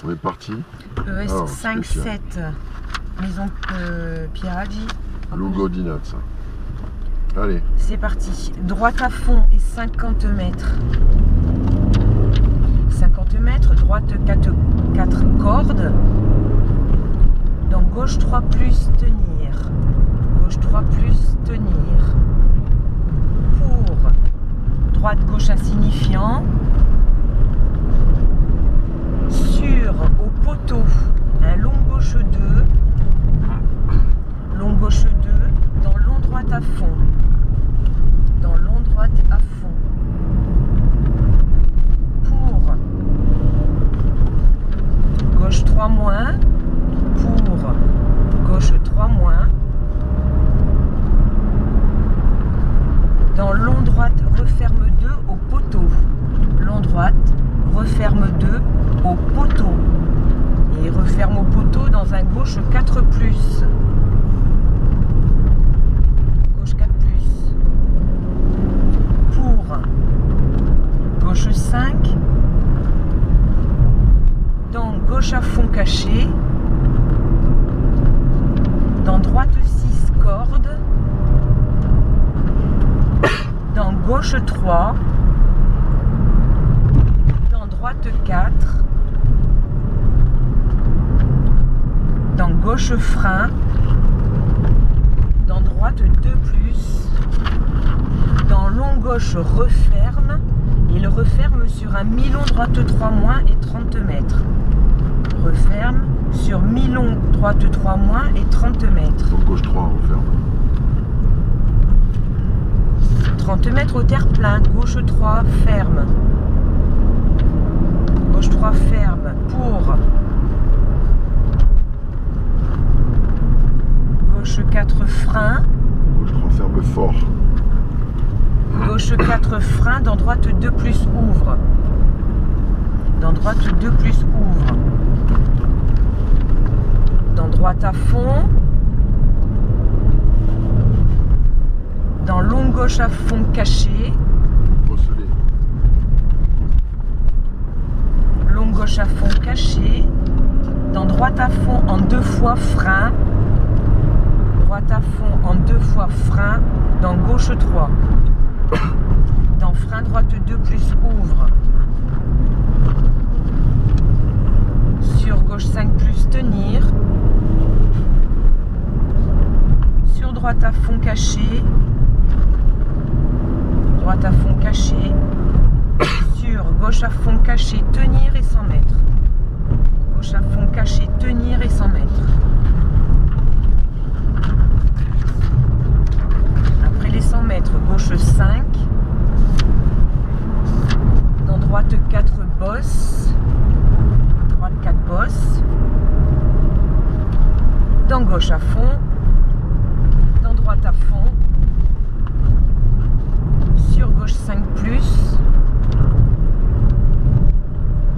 On est parti. ES Alors, 5-7, maison Piraggi. Lugo di Nazza. Allez. C'est parti. Droite à fond et 50 mètres. 50 mètres, droite 4 cordes. Dans gauche 3 plus, tenir. Gauche 3 plus, tenir. Pour droite gauche insignifiant. Sur au poteau, un long gauche 2. Long gauche 2, dans long droite à fond. Dans long droite à fond. Pour gauche 3 moins. Pour gauche 3 moins. Dans long droite, referme 2 au poteau. Long droite, referme 2 au poteau. Et referme au poteau dans un gauche 4 plus. Gauche 4 plus. Pour gauche 5. Dans gauche à fond caché. Dans droite 6 cordes. Dans gauche 3. Dans droite 4. Dans gauche frein. Dans droite 2 plus. Dans long gauche referme. Et le referme sur un mi-long droite 3 moins et 30 mètres. Referme sur mi-long droite 3 moins et 30 mètres. Donc gauche 3, referme. 30 mètres au terre-plein, gauche 3, ferme. Gauche 3, ferme. Pour gauche 4, frein. Gauche 3, ferme fort. Gauche 4, frein. Dans droite 2 plus, ouvre. Dans droite 2 plus, ouvre. Dans droite à fond. Dans long gauche à fond caché. Bosselet. Long gauche à fond caché. Dans droite à fond en 2 fois frein. Droite à fond en 2 fois frein. Dans gauche 3. Dans frein droite 2 plus ouvre. Sur gauche 5 plus tenir. Sur droite à fond caché. Droite à fond caché. Sur gauche à fond caché, tenir et 100 mètres. Gauche à fond caché, tenir et 100 mètres. Après les 100 mètres, gauche 5. Dans droite 4 bosses. Droite 4 bosses. Dans gauche à fond. Dans droite à fond. Sur gauche 5 plus.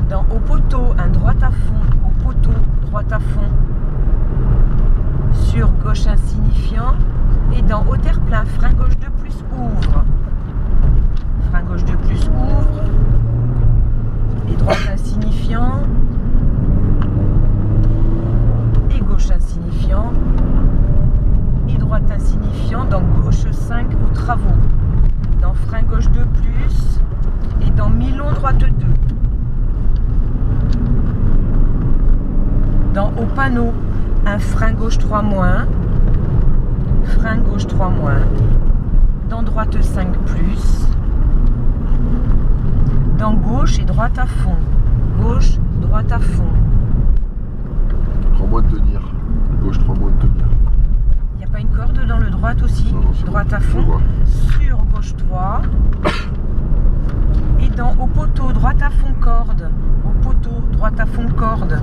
Dans au poteau, un droite à fond. Au poteau, droite à fond. Sur gauche insignifiant. Et dans au terre-plein, frein gauche 2 plus ouvre. Frein gauche 2 plus ouvre. Et droite insignifiant. Et gauche insignifiant. Et droite insignifiant. Dans gauche 5 aux travaux. Dans frein gauche 2 plus. Et dans mi-long droite 2. Dans au panneau, un frein gauche 3 moins. Frein gauche 3 moins. Dans droite 5 plus. Dans gauche et droite à fond. Gauche, droite à fond. 3 moins de tenir. Gauche 3 moins de tenir. Il n'y a pas une corde dans le droite aussi? Non, Droite à je fond. vois. Sur gauche 3. Et dans au poteau, droite à fond corde. Au poteau, droite à fond corde.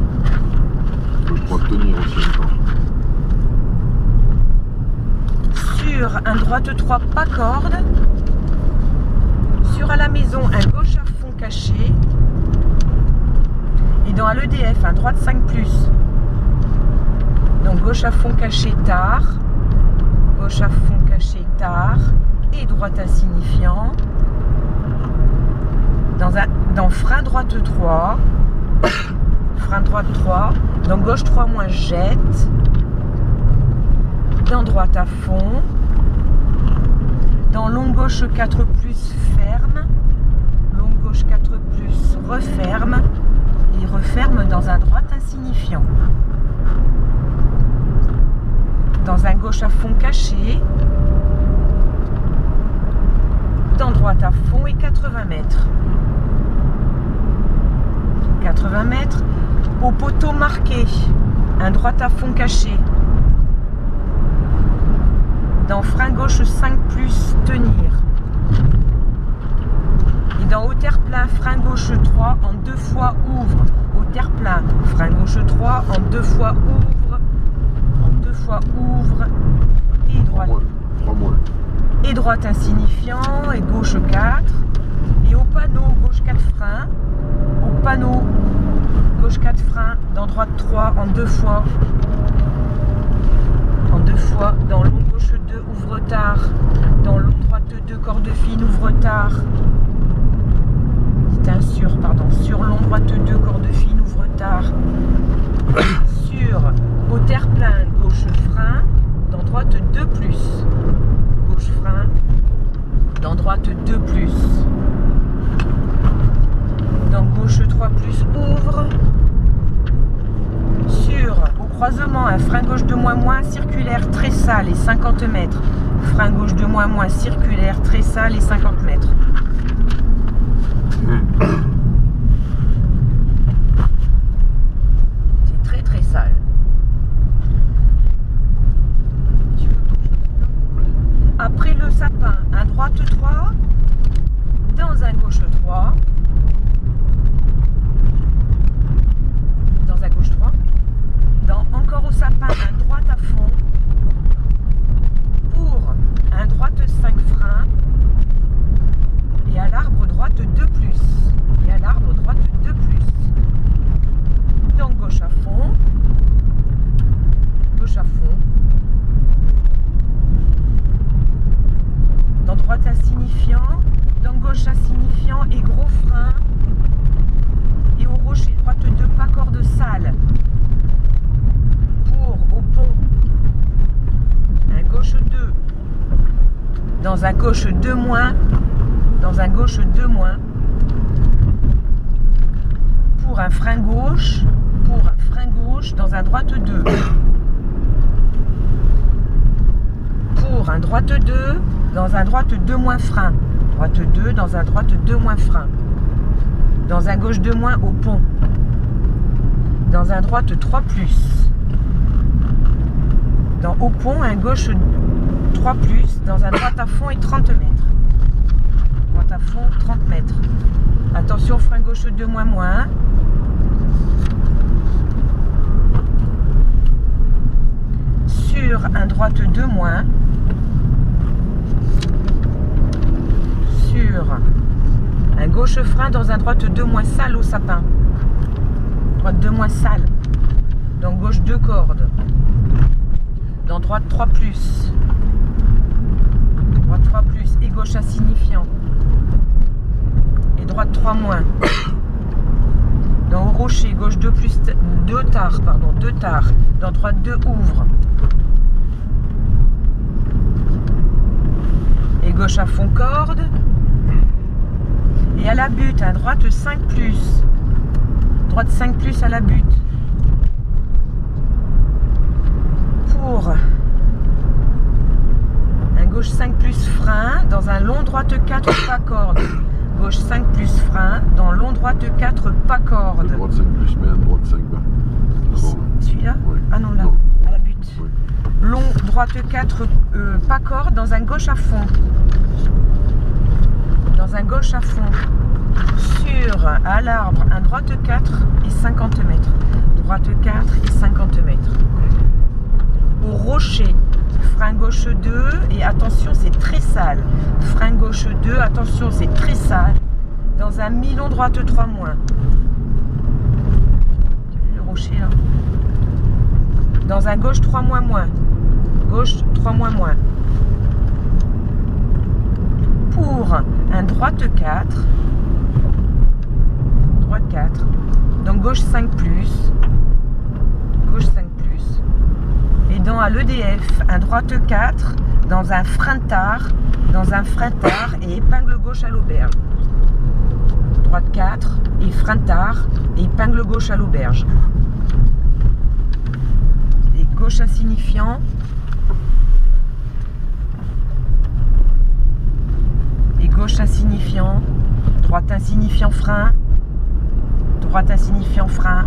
Gauche 3 de tenir aussi encore. Sur un droite 3 pas corde. Sur à la maison un gauche à fond caché. Et dans à l'EDF un droite 5 plus. Donc gauche à fond caché tard. Gauche à fond caché tard. Et droite insignifiant. Dans frein droite 3. frein droite 3, dans gauche 3 moins jette, dans droite à fond, dans long gauche 4 plus ferme, long gauche 4 plus referme et referme dans un droite insignifiant. Dans un gauche à fond caché, dans droite à fond et 80 mètres. 80 mètres, au poteau marqué, un droite à fond caché. Dans frein gauche 5 plus tenir. Et dans au terre-plein, frein gauche 3 en 2 fois ouvre. Au terre-plein, frein gauche 3 en 2 fois ouvre. En 2 fois ouvre. Et droite. 3 moins. Et droite insignifiant. Et gauche 4. Et au panneau, gauche 4 freins. Au panneau, gauche 4 freins. Dans droite 3 en 2 fois. En 2 fois. Dans long gauche 2 ouvre tard. Dans long droite 2 corde fine ouvre tard. Sur long droite 2 corde fine ouvre tard. Sur au terre-plein gauche frein. Dans droite 2 plus. Gauche frein. Dans droite 2 plus. Dans gauche 3 plus ouvre. Sur au croisement un frein gauche 2 moins circulaire très sale et 50 mètres. Frein gauche 2 moins circulaire très sale et 50 mètres. C'est très très sale. Après le sapin, un droite 3, dans un gauche 3, dans un gauche 3, dans encore au sapin, un droite à fond, pour un droite 5 freins, et à l'arbre droite 2 plus, et à l'arbre droite 2 plus, dans gauche à fond, dans droite insignifiant, dans gauche insignifiant et gros frein, et au rocher droite 2 pas corde sale, pour au pont, un gauche 2, dans un gauche 2 moins, dans un gauche 2 moins, pour un frein gauche, dans un droite 2, pour un droite 2, dans un droite 2 moins frein, droite 2, dans un droite 2 moins frein, dans un gauche 2 moins au pont, dans un droite 3 plus, dans au pont un gauche 3 plus, dans un droite à fond et 30 mètres. Droite à fond, 30 mètres. Attention, frein gauche 2 moins. Sur un droite 2 moins. Sur un gauche frein dans un droite 2 moins sale au sapin. Droite 2 moins sale. Dans gauche 2 cordes. Dans droite 3 plus. Droite 3 plus et gauche insignifiant. Et droite 3 moins. Dans au rocher, gauche 2 plus 2 tard, pardon, 2 tard. Dans droite 2 ouvre. Et gauche à fond corde. Et à la butte, un droite 5 plus. Droite 5 plus à la butte. Pour un gauche 5 plus frein dans un long droite 4 pas corde. Gauche 5 plus frein dans long droite 4 pas corde. Droite 5 plus, mais droite 5 bas. Celui-là? Oui. Ah non, là, non. à la butte. Oui. Long droite 4 pas corde dans un gauche à fond. Dans un gauche à fond. Sur à l'arbre un droite 4 et 50 mètres. Droite 4 et 50 mètres. Au rocher, frein gauche 2 et attention c'est très sale. Frein gauche 2, attention c'est très sale. Dans un mi-long droite 3 moins. Tu as vu le rocher là? Dans un gauche 3 moins moins. Gauche 3 moins moins. Pour un droite 4. droite 4. Donc gauche 5 plus. Gauche 5 plus. Et dans à l'EDF, un droite 4 dans un frein tard. Dans un frein tard et épingle gauche à l'auberge. Droite 4 et frein tard et épingle gauche à l'auberge. Et gauche insignifiant. Et gauche insignifiant. Droite insignifiant frein. Droite insignifiant frein.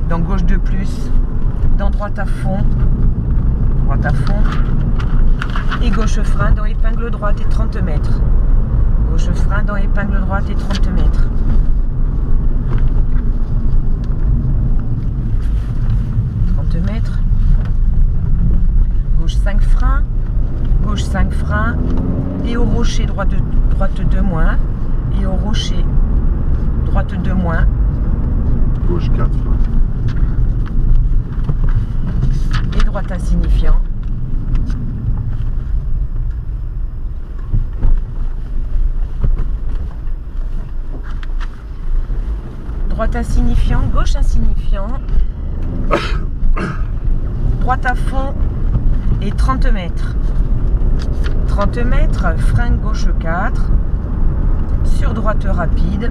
Dans gauche 2 plus. Dans droite à fond. Droite à fond. Et gauche frein dans épingle droite et 30 mètres. Gauche frein dans épingle droite et 30 mètres. Gauche 5 freins. Gauche 5 freins. Et au rocher droite 2 moins. Et au rocher droite 2 moins. Gauche 4 freins. Et droite insignifiant. Droite insignifiant, gauche insignifiant, droite à fond et 30 mètres. 30 mètres, frein gauche 4, sur droite rapide,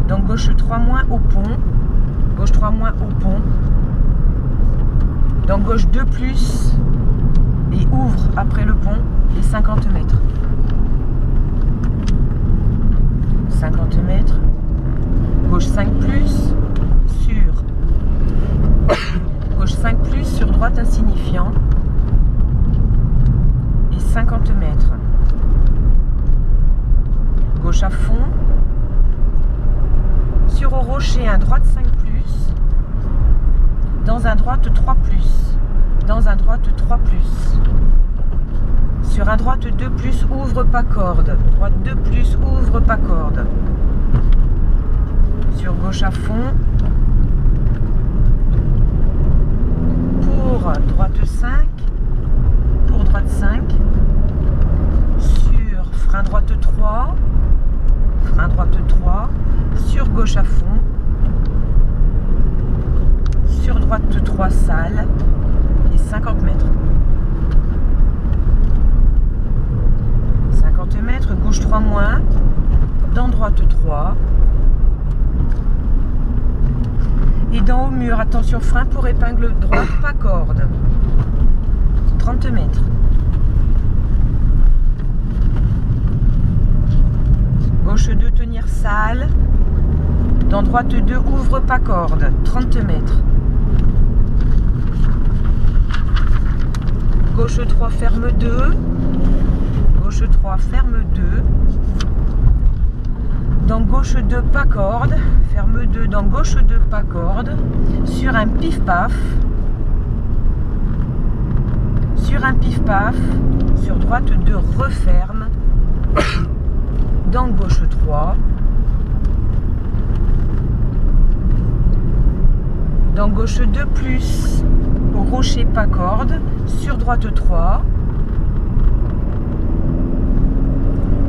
donc gauche 3 moins au pont, gauche 3 moins au pont, donc gauche 2 plus et ouvre après le pont et 50 mètres. 50 mètres. Gauche 5 plus sur gauche 5 plus sur droite insignifiant et 50 mètres. Gauche à fond sur au rocher un droite 5 plus dans un droite 3 plus dans un droite 3 plus sur un droite 2 plus ouvre pas corde droite 2 plus ouvre pas corde. Sur gauche à fond, pour droite 5, sur frein droite 3, sur gauche à fond, sur droite 3 sale et 50 mètres. 50 mètres, gauche 3 moins, dans droite 3. Et dans au mur, attention frein pour épingle droite, pas corde. 30 mètres. Gauche 2, tenir sale. Dans droite 2, ouvre pas corde. 30 mètres. Gauche 3, ferme 2. Gauche 3, ferme 2. Dans gauche 2, pas corde, ferme 2 dans gauche 2, pas corde, sur un pif-paf, sur droite 2, referme, dans gauche 3, dans gauche 2 plus, au rocher pas corde, sur droite 3,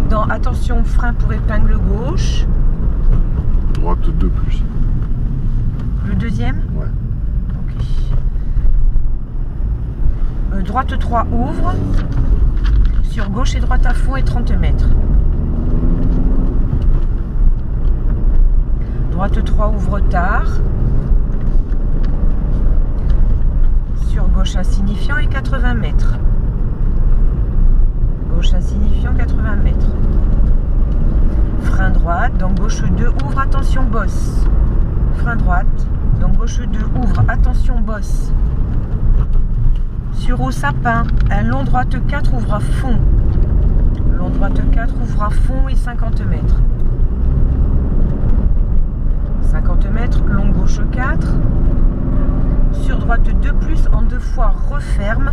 dans attention frein pour épingle gauche. Droite 2 plus. Le deuxième? Ouais. Ok. Droite 3 ouvre. Sur gauche et droite à fond et 30 mètres. Droite 3 ouvre tard. Sur gauche insignifiant et 80 mètres. Gauche insignifiant 80 mètres. Frein droite, dans gauche 2, ouvre, attention bosse. Frein droite, dans gauche 2, ouvre, attention bosse. Sur au sapin, un long droite 4 ouvre à fond. Long droite 4 ouvre à fond et 50 mètres. 50 mètres, long gauche 4. Sur droite 2 plus, en 2 fois referme.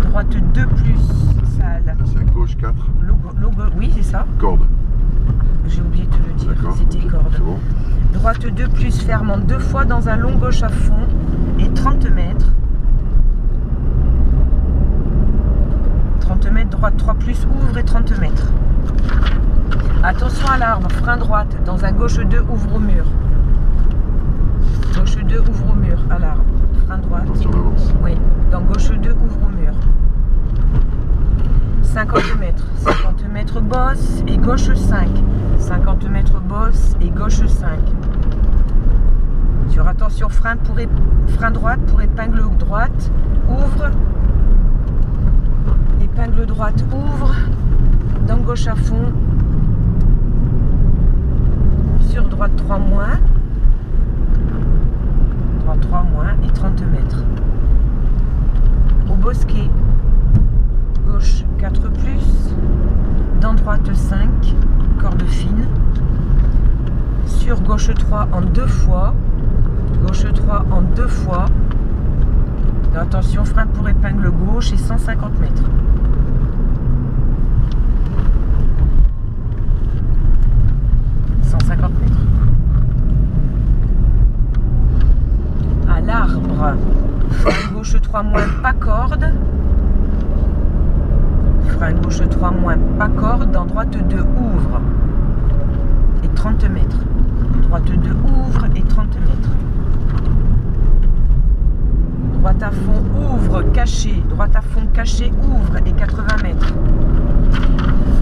Droite 2 plus, sale. C'est gauche 4. Oui, c'est ça. Corde. J'ai oublié de te le dire, c'était okay, corde. Bon. Droite 2 plus, ferme en 2 fois dans un long gauche à fond et 30 mètres. 30 mètres, droite 3 plus, ouvre et 30 mètres. Attention à l'arbre, frein droite, dans un gauche 2, ouvre au mur. Gauche 2, ouvre au mur, à l'arbre. Frein droite. Attention, avance. Oui, dans gauche 2, ouvre au mur. 50 mètres. 50 mètres bosse et gauche 5. 50 mètres bosse et gauche 5. Sur attention, frein droite pour épingle droite. Ouvre. Épingle droite, ouvre. Dans gauche à fond. Sur droite 3 moins. 3 moins et 30 mètres. Au bosquet. Gauche 4 plus. Dans droite 5. Corde fine. Sur gauche 3 en 2 fois. Gauche 3 en 2 fois. Et attention, frein pour épingle gauche et 150 mètres. À l'arbre, frein gauche 3 moins, pas corde. Frein gauche 3 moins, pas corde. Dans droite 2, ouvre. Et 30 mètres. Droite 2, ouvre et 30 mètres. Droite à fond, ouvre, caché. Droite à fond, caché, ouvre et 80 mètres.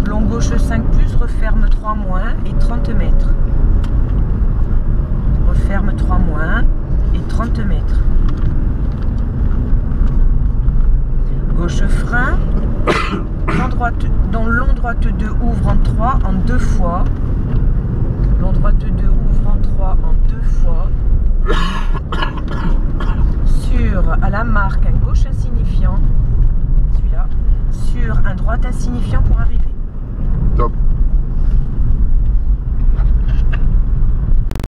Long gauche 5 plus, referme 3 moins et 30 mètres. Referme 3 moins et 30 mètres. Gauche frein. Dans long droite 2, ouvre en 3 en 2 fois. Long droite 2, ouvre en 3 en 2 fois. À la marque, un gauche insignifiant, celui-là, sur un droite insignifiant pour arriver. Top.